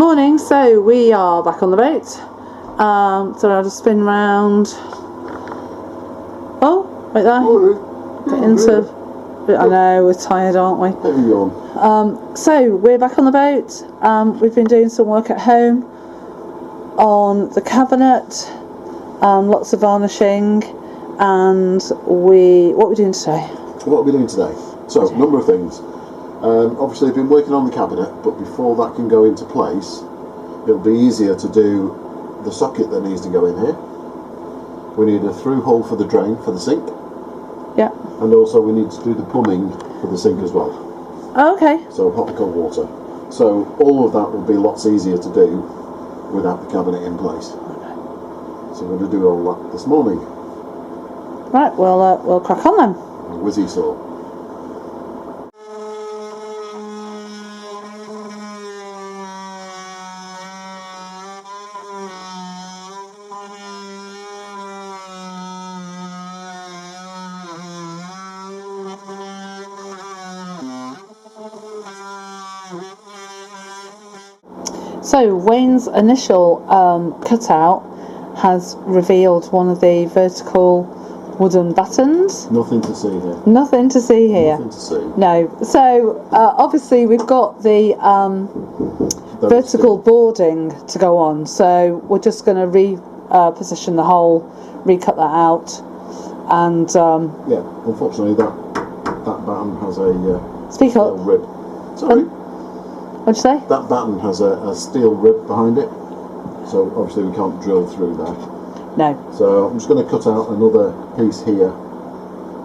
Morning, so we are back on the boat. So I'll just spin round. Oh, right there. Get into. I know, we're tired, aren't we? So we're back on the boat. We've been doing some work at home on the cabinet, lots of varnishing, and what are we doing today? What are we doing today? So, a number of things. Obviously, I've been working on the cabinet, but before that can go into place, it'll be easier to do the socket that needs to go in here. We need a through hole for the drain for the sink. Yeah. And also we need to do the plumbing for the sink as well. Oh, okay. So hot and cold water. So all of that will be lots easier to do without the cabinet in place. Okay. So we're going to do all that this morning. Right, we'll crack on then. A whizzy saw. So Wayne's initial cutout has revealed one of the vertical wooden buttons. Nothing to see here. Nothing to see here. Nothing to see. No. So obviously we've got the vertical boarding to go on. So we're just going to reposition the hole, recut that out, and yeah. Unfortunately, that batten has a speak steel up. rib. Sorry. What'd you say? That batten has a steel rib behind it, so obviously we can't drill through that. No. So I'm just going to cut out another piece here.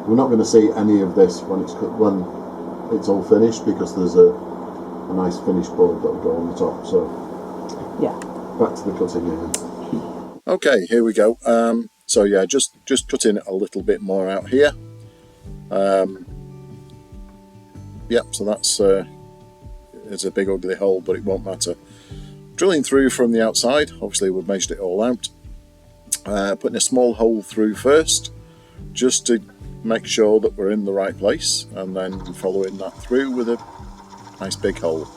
We're not going to see any of this when it's all finished, because there's a nice finished bulb that will go on the top. So yeah, back to the cutting here. Okay, here we go. So yeah, just cutting a little bit more out here. Yep, so that's it's a big ugly hole, but it won't matter. Drilling through from the outside, obviously we've measured it all out. Putting a small hole through first, just to make sure that we're in the right place, and then following that through with a nice big hole.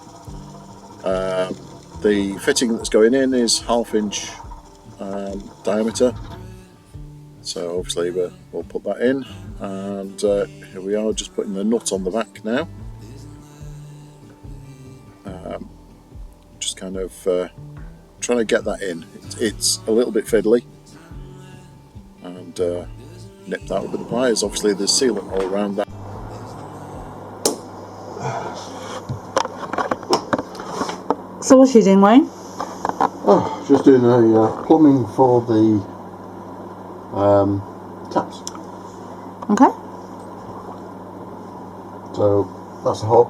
The fitting that's going in is 1/2 inch diameter, so obviously we'll put that in, and here we are, just putting the nut on the back now. Just kind of trying to get that in. It's a little bit fiddly, and nip that with the pliers. Obviously there's sealant all around that. So what are you doing, Wayne? Oh, just doing a plumbing for the taps. Okay. So that's the hob.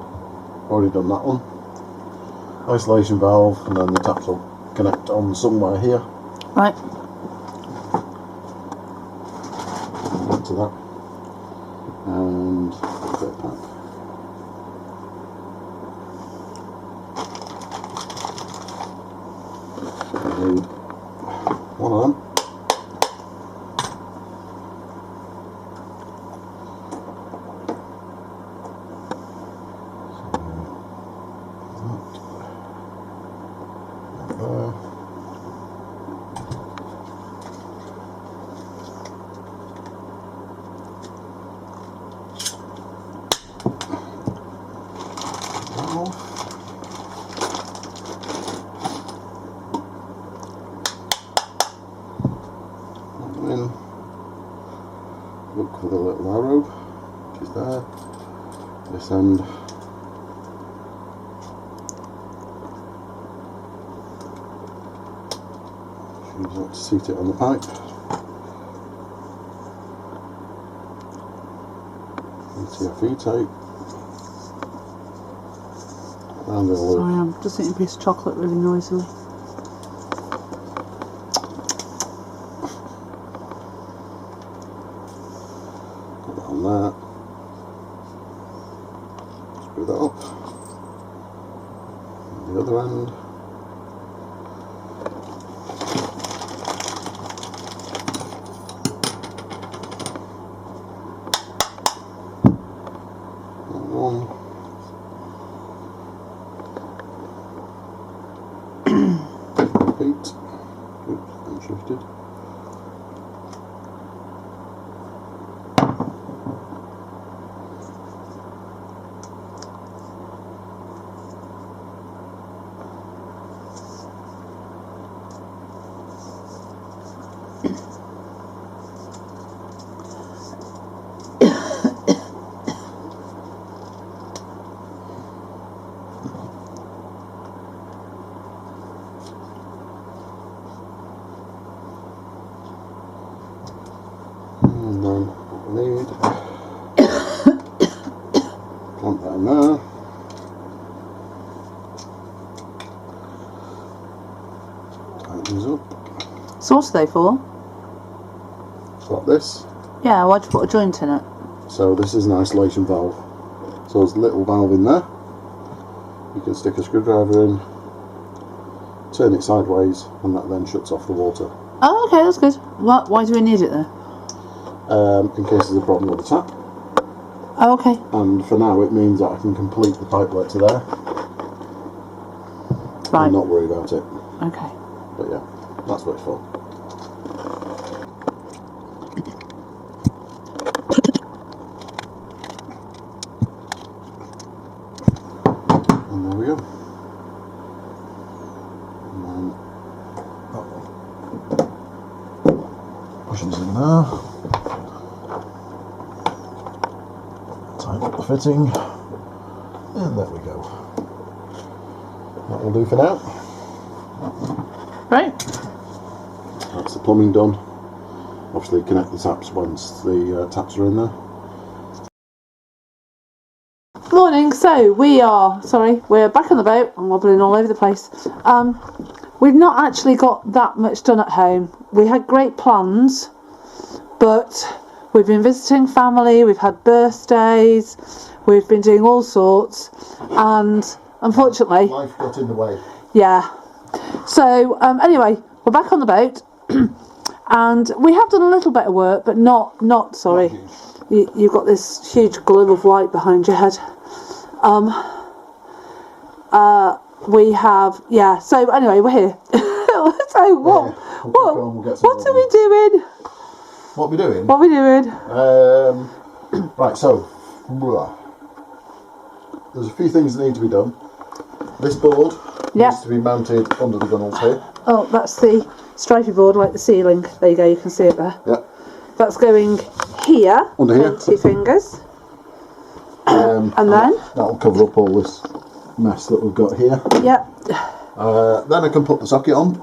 Already done that one. Isolation valve, and then the taps will connect on somewhere here. Right. Back to that. And fit back. So I need one of them. Look for the little arrow, which is there. This end. Use that to seat it on the pipe. TFE tape. And the Sorry, I'm just eating a piece of chocolate really noisily. Put that on there. Screw that up. And the other end. One. heat. Oops, unshifted. And then what we need, plump that in there. Tighten these up. So what's they for? So like this. Yeah, why'd you put a joint in it? So this is an isolation valve. So there's a little valve in there. You can stick a screwdriver in, turn it sideways, and that then shuts off the water. Oh, okay, that's good. Why do we need it there? In case there's a problem with the tap. Oh, okay. And for now it means that I can complete the pipework to there Right. and not worry about it. Okay. But yeah, that's what it's for. And there we go. And then that one pushes in there. Tighten up the fitting. And there we go. That will do for now. Right. That's the plumbing done. Obviously connect the taps once the taps are in there. Morning. So we're back on the boat. I'm wobbling all over the place. We've not actually got that much done at home. We had great plans, but we've been visiting family, we've had birthdays, we've been doing all sorts, and unfortunately, Life got in the way. yeah. So anyway, we're back on the boat, and we have done a little bit of work, but not sorry. You've got this huge globe of light behind your head. We have, yeah. So anyway, we're here. So what are we doing? What are we doing? What are we doing? Right, so there's a few things that need to be done. This board needs to be mounted under the gunnels here. Oh, that's the stripy board, like the ceiling. There you go, you can see it there. Yeah. That's going here. Under here. 20 fingers. And then? That'll cover up all this mess that we've got here. Yeah. Then I can put the socket on.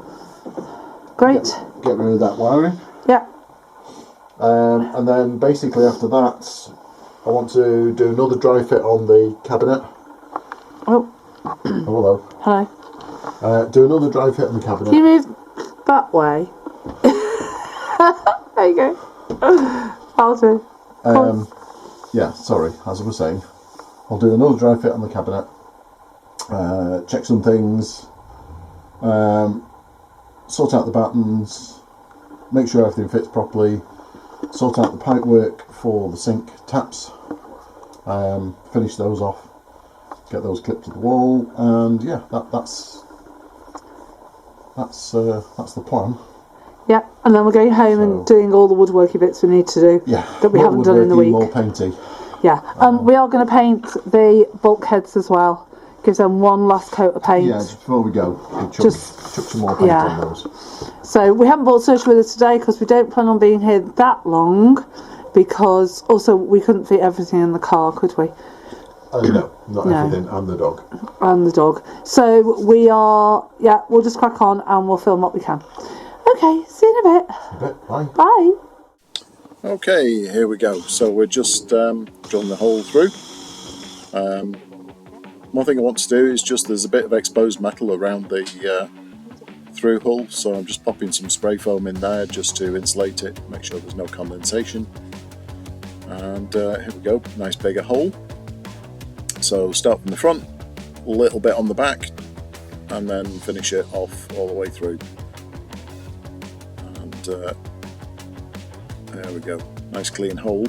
Great. Get rid of that wiring. Yeah. And then basically after that, I want to do another dry fit on the cabinet. Oh. Oh, hello. Hello. Do another dry fit on the cabinet. Can you move that way? There you go. I'll do. Yeah, sorry, as I was saying, I'll do another dry fit on the cabinet, check some things, sort out the battens, make sure everything fits properly, sort out the pipework for the sink taps, finish those off, get those clipped to the wall, and yeah, that's the plan. Yeah, and then we're going home and doing all the woodworky bits we need to do. Yeah, that we haven't done in the week. More painty. Yeah, we are going to paint the bulkheads as well. Give them one last coat of paint. Yeah, just before we go, chuck some more paint on those. So we haven't brought Saoirse with us today because we don't plan on being here that long, because also we couldn't fit everything in the car, could we? No, not everything, and the dog. And the dog. So we are, we'll just crack on and we'll film what we can. Okay, see you in a bit. Bye. Bye. Okay, here we go. So we're just drilling the hole through. One thing I want to do is there's a bit of exposed metal around the through hull, so I'm just popping some spray foam in there just to insulate it, make sure there's no condensation. And here we go, nice bigger hole. So start from the front, a little bit on the back, and then finish it off all the way through. And there we go, nice clean hole.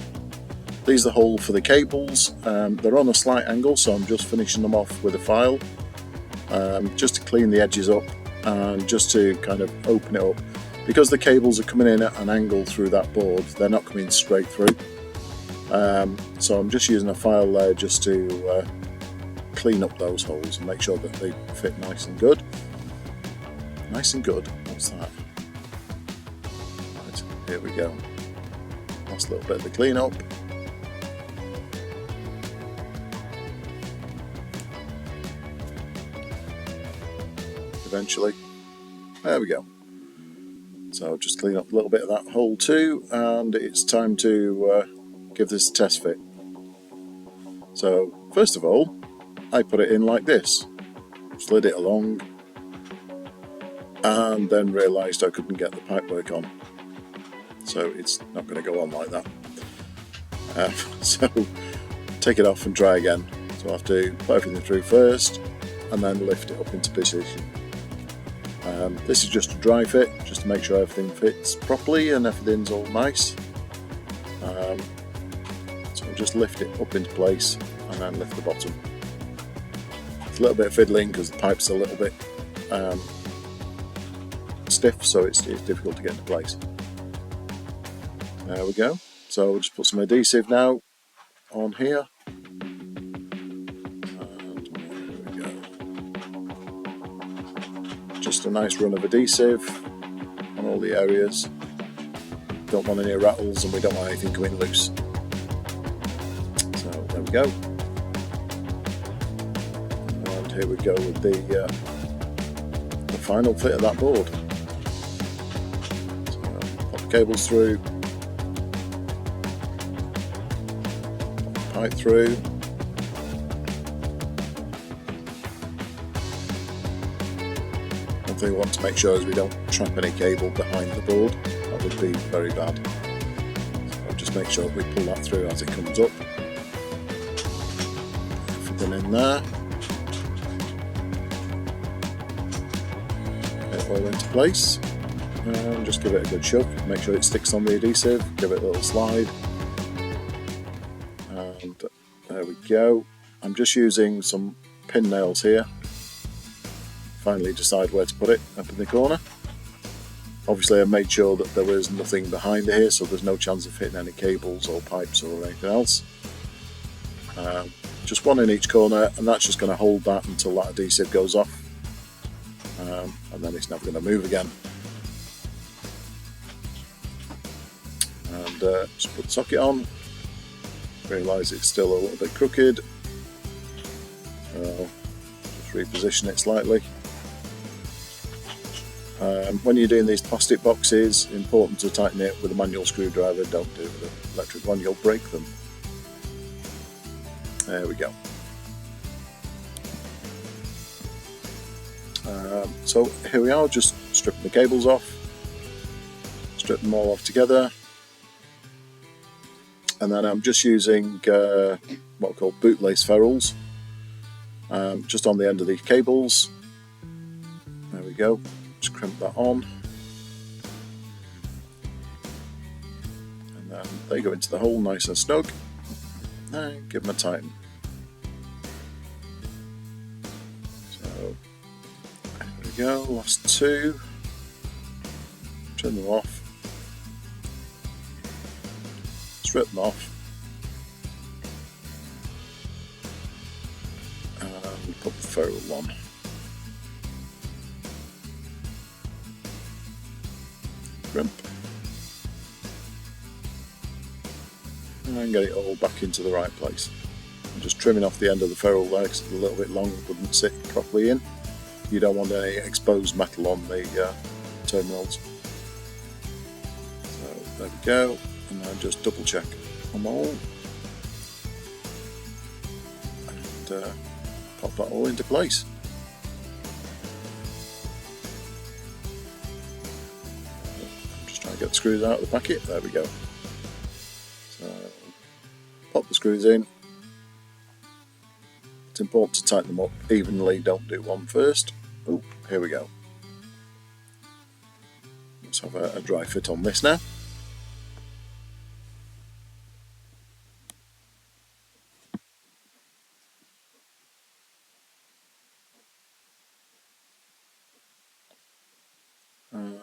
These are the hole for the cables. They're on a slight angle, so I'm just finishing them off with a file, just to clean the edges up and just to kind of open it up, because the cables are coming in at an angle through that board, they're not coming straight through. So I'm just using a file there just to clean up those holes and make sure that they fit nice and good. Nice and good, what's that? Right, here we go. Last little bit of the clean up. Eventually, there we go. So I'll just clean up a little bit of that hole too, and it's time to give this a test fit. So first of all, I put it in like this, slid it along, and then realised I couldn't get the pipework on. So it's not going to go on like that. So take it off and try again. So I have to put everything through first and then lift it up into position. This is just a dry fit, just to make sure everything fits properly and everything's all nice. So just lift it up into place and then lift the bottom. It's a little bit fiddling because the pipe's a little bit stiff, so it's difficult to get into place. There we go. So we'll just put some adhesive now on here. And there we go. Just a nice run of adhesive on all the areas. Don't want any rattles and we don't want anything coming loose. So there we go. And here we go with the final fit of that board. So pop the cables through, pop the pipe through. One thing we want to make sure is we don't trap any cable behind the board. That would be very bad. So just make sure we pull that through as it comes up. Everything in there. Get it all into place. And just give it a good shove. Make sure it sticks on the adhesive. Give it a little slide. And there we go. I'm just using some pin nails here. Finally decide where to put it up in the corner. Obviously I made sure that there was nothing behind here, so there's no chance of hitting any cables or pipes or anything else. Just one in each corner, and that's just going to hold that until that adhesive goes off, and then it's never going to move again. And just put the socket on. Realise it's still a little bit crooked, so just reposition it slightly. When you're doing these plastic boxes, important to tighten it with a manual screwdriver, don't do it with an electric one, you'll break them. There we go. So here we are, just stripping the cables off, strip them all off together, and then I'm just using what are called bootlace ferrules, just on the end of these cables. There we go. Just crimp that on, and then they go into the hole nice and snug, and give them a tighten. So there we go, last two, turn them off, strip them off, and put the ferrule on. Crimp, and get it all back into the right place. I'm just trimming off the end of the ferrule there because it's a little bit long, wouldn't sit properly in. You don't want any exposed metal on the terminals. So there we go, and then just double check them all, and pop that all into place. Get the screws out of the packet, there we go. So pop the screws in. It's important to tighten them up evenly, don't do one first. Oh, here we go. Let's have a dry fit on this now.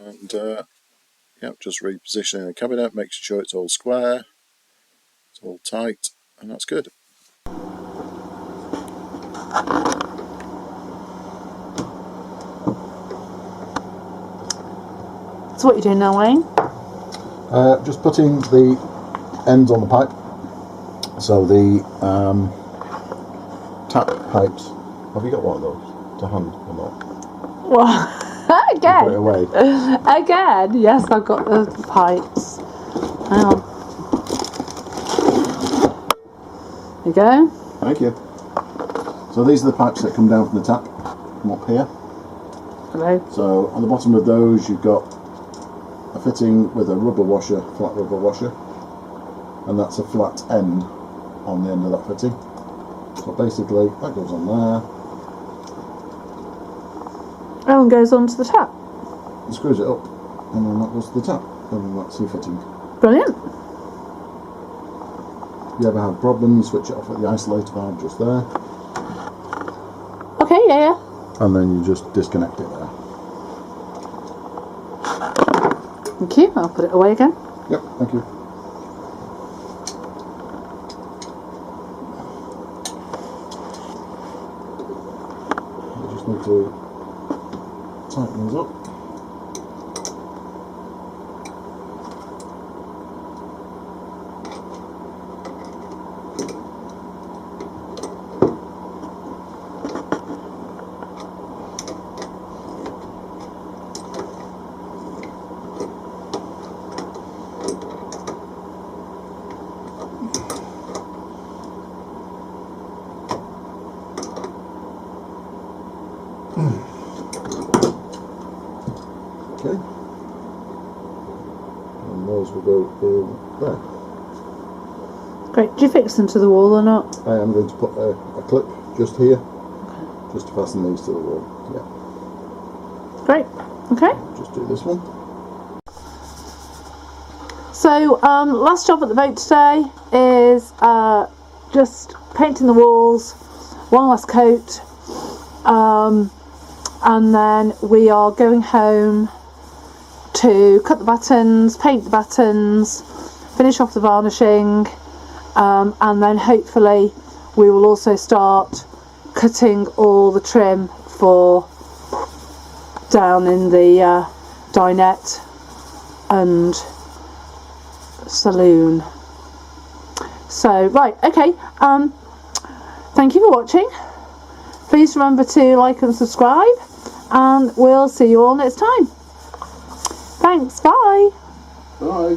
and yeah, just repositioning the cabinet, making sure it's all square, it's all tight, and that's good. So what are you doing now, Wayne? Just putting the ends on the pipe. So the tap pipes. Have you got one of those to hand or not? Well, again. Put it away. Again, yes, I've got the pipes. Hang on. There you go. Thank you. So these are the pipes that come down from the tap, from up here. Hello. So on the bottom of those you've got a fitting with a rubber washer, flat rubber washer, and that's a flat end on the end of that fitting. So basically that goes on there. And goes onto the tap. And screws it up, and then that goes to the tap, and that's your fitting. Brilliant. If you ever have problems, switch it off at the isolator valve just there, Okay, yeah. and then you just disconnect it there. Thank you. I'll put it away again. Yep, thank you. You just need to tighten these up. Okay, and those will go in there. Great. Do you fix them to the wall or not? I am going to put a clip just here, just to fasten these to the wall. Yeah, Great. Okay. just do this one. So, last job at the boat today is just painting the walls, one last coat, and then we are going home to cut the battens, paint the battens, finish off the varnishing, and then hopefully we will also start cutting all the trim for down in the dinette and saloon. So right, okay, thank you for watching. Please remember to like and subscribe, and we'll see you all next time. Thanks, bye. Bye.